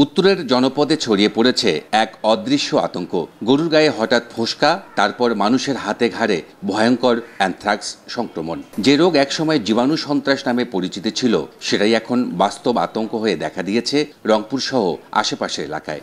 উত্তরের জনপদে ছড়িয়ে পড়েছে এক অদৃশ্য আতঙ্ক। গরুর গায়ে হঠাৎ ফোসকা, তারপর মানুষের হাতে ঘাড়ে ভয়ঙ্কর অ্যানথ্রাক্স সংক্রমণ। যে রোগ একসময় জীবাণু সন্ত্রাস নামে পরিচিত ছিল, সেটাই এখন বাস্তব আতঙ্ক হয়ে দেখা দিয়েছে রংপুর সহ আশেপাশের এলাকায়।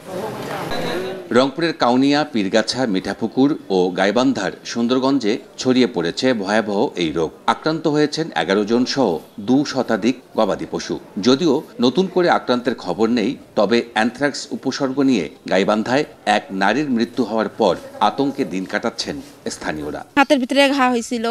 রংপুরের কাউনিয়া, পীরগাছা, মিঠাপুকুর ও গাইবান্ধার সুন্দরগঞ্জে ছড়িয়ে পড়েছে ভয়াবহ এই রোগ। আক্রান্ত হয়েছেন 11 জন সহ 2 শতাধিক গবাদি পশু। যদিও নতুন করে আক্রান্তের খবর নেই, তবে অ্যানথ্রাক্স উপসর্গ নিয়ে গাইবান্ধায় এক নারীর মৃত্যু হওয়ার পর আতঙ্কে দিন কাটাচ্ছেন স্থানীয়রা। হাতের ভিতরে ঘা হয়েছিল,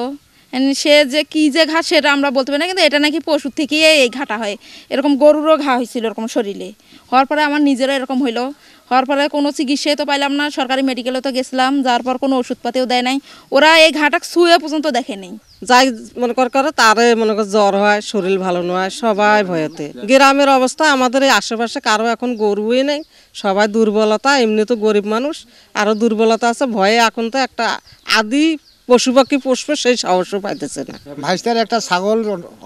সে যে কি যে ঘা সেটা আমরা বলতে পারি না, কিন্তু এটা নাকি পশুর থেকে এই ঘাটা হয়। এরকম গরুরও ঘা হয়েছিল এরকম শরীরে। হওয়ার পরে আমার নিজেরও এরকম হইলো। হওয়ার পরে কোনো চিকিৎসাই তো পাইলাম না, সরকারি মেডিকেলে তো গেছিলাম, যাওয়ার পর কোনো ওষুধপাতিও দেয় নাই। ওরা এই ঘাটা ছুঁয়ে পর্যন্ত দেখে নেই। যাই মনে করে তারে মনে কর জ্বর হয়, শরীর ভালো নয়, সবাই ভয়েতে। গ্রামের অবস্থা আমাদের এই আশেপাশে কারো এখন গরুই নেই, সবাই দুর্বলতা। এমনি তো গরিব মানুষ, আরো দুর্বলতা আছে। ভয়ে এখন তো একটা আদি পশু পাখি পুষবে সেই সাহসও পাইতেছে না। ভাইস্তার একটা ছাগল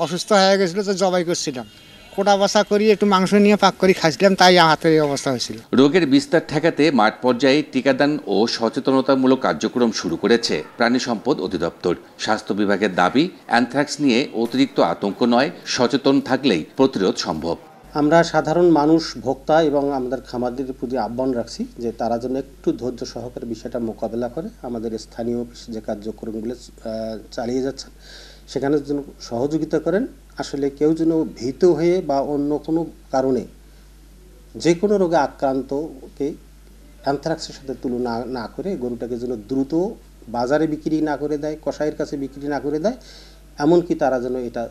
অসুস্থ হয়ে গেছিল, তো জবাই করছিলাম। কোটা বাসা করি একটু মাংস নিয়ে পাক করে খাইছিলাম, তাই হাতের এই অবস্থা হয়েছিল। রোগের বিস্তার ঠেকাতে মাঠ পর্যায়ে টিকাদান ও সচেতনতামূলক কার্যক্রম শুরু করেছে প্রাণী সম্পদ অধিদপ্তর। স্বাস্থ্য বিভাগের দাবি, অ্যানথ্রাক্স নিয়ে অতিরিক্ত আতঙ্ক নয়, সচেতন থাকলেই প্রতিরোধ সম্ভব। আমরা সাধারণ মানুষ, ভোক্তা এবং আমাদের খামারদের প্রতি আহ্বান রাখছি যে তারা যেন একটু ধৈর্য সহকারে বিষয়টা মোকাবেলা করে আমাদের স্থানীয় যে কার্যক্রমগুলো চালিয়ে যাচ্ছেন সেখানে যেন সহযোগিতা করেন। আসলে কেউ যেন ভীত হয়ে বা অন্য কোনো কারণে যে কোনো রোগে আক্রান্তকে অ্যানথ্রাক্সের সাথে তুলনা না করে গরুটাকে যেন দ্রুত বাজারে বিক্রি না করে দেয়, কসাইয়ের কাছে বিক্রি না করে দেয়, এমনকি তারা যেন এটা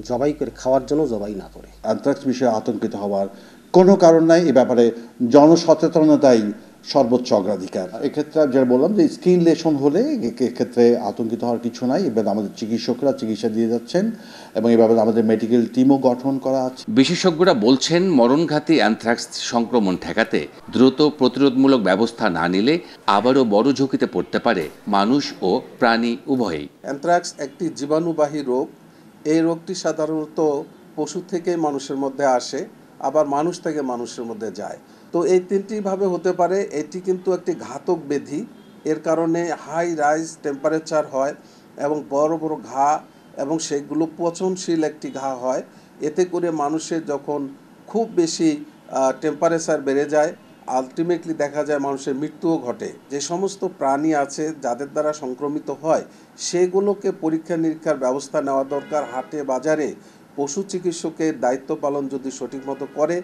জবাই করে খাওয়ার জন্য জবাই না করে। অ্যানথ্রাক্স বিষয়ে আতঙ্কিত হওয়ার কোনো কারণ নাই। এ ব্যাপারে জনসচেতনতাই সর্বোচ্চ অগ্রাধিকার। এক্ষেত্রে যেটা বললাম যে স্কিন লেশন হলে এক্ষেত্রে আতঙ্কিত হওয়ার কিছু নাই। এবার আমাদের চিকিৎসকরা চিকিৎসা দিয়ে যাচ্ছেন এবং এ ব্যাপারে আমাদের মেডিকেল টিমও গঠন করা আছে। বিশেষজ্ঞরা বলছেন, মরণঘাতী অ্যানথ্রাক্স সংক্রমণ ঠেকাতে দ্রুত প্রতিরোধমূলক ব্যবস্থা না নিলে আবারও বড় ঝুঁকিতে পড়তে পারে মানুষ ও প্রাণী উভয়ই। অ্যানথ্রাক্স একটি জীবাণুবাহী রোগ। এই রোগটি সাধারণত পশু থেকে মানুষের মধ্যে আসে, আবার মানুষ থেকে মানুষের মধ্যে যায়। তো এই তিনটিভাবে হতে পারে। এটি কিন্তু একটি ঘাতক ব্যাধি। এর কারণে হাই রাইজ টেম্পারেচার হয় এবং বড় বড় ঘা, এবং সেগুলো পচনশীল একটি ঘা হয়। এতে করে মানুষের যখন খুব বেশি টেম্পারেচার বেড়ে যায়, আলটিমেটলি দেখা যায় মানুষের মৃত্যুও ঘটে। যে সমস্ত প্রাণী আছে যাদের দ্বারা সংক্রমিত হয়, সেগুলোকে পরীক্ষা নিরীক্ষার ব্যবস্থা নেওয়া দরকার। হাটে বাজারে পশু চিকিৎসকের দায়িত্ব পালন যদি সঠিক মতো করে,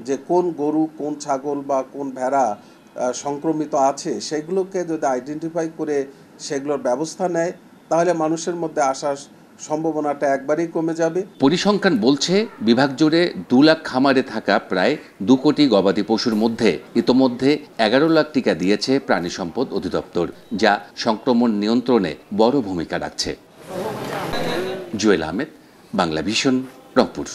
যে কোন গরু, কোন ছাগল বা কোন ভেড়া সংক্রমিত আছে, সেগুলোকে যদি আইডেন্টিফাই করে সেগুলোর ব্যবস্থা নেয়, তাহলে মানুষের মধ্যে আসার সম্ভাবনাটা একবারেই কমে যাবে। পরিসংখ্যান বলছে, বিভাগ জুড়ে 2 লাখ খামারে থাকা প্রায় 2 কোটি গবাদি পশুর মধ্যে ইতোমধ্যে 11 লাখ টিকা দিয়েছে প্রাণী সম্পদ অধিদপ্তর, যা সংক্রমণ নিয়ন্ত্রণে বড় ভূমিকা রাখছে। জুয়েল আহমেদ, বাংলা ভিশন, রংপুর।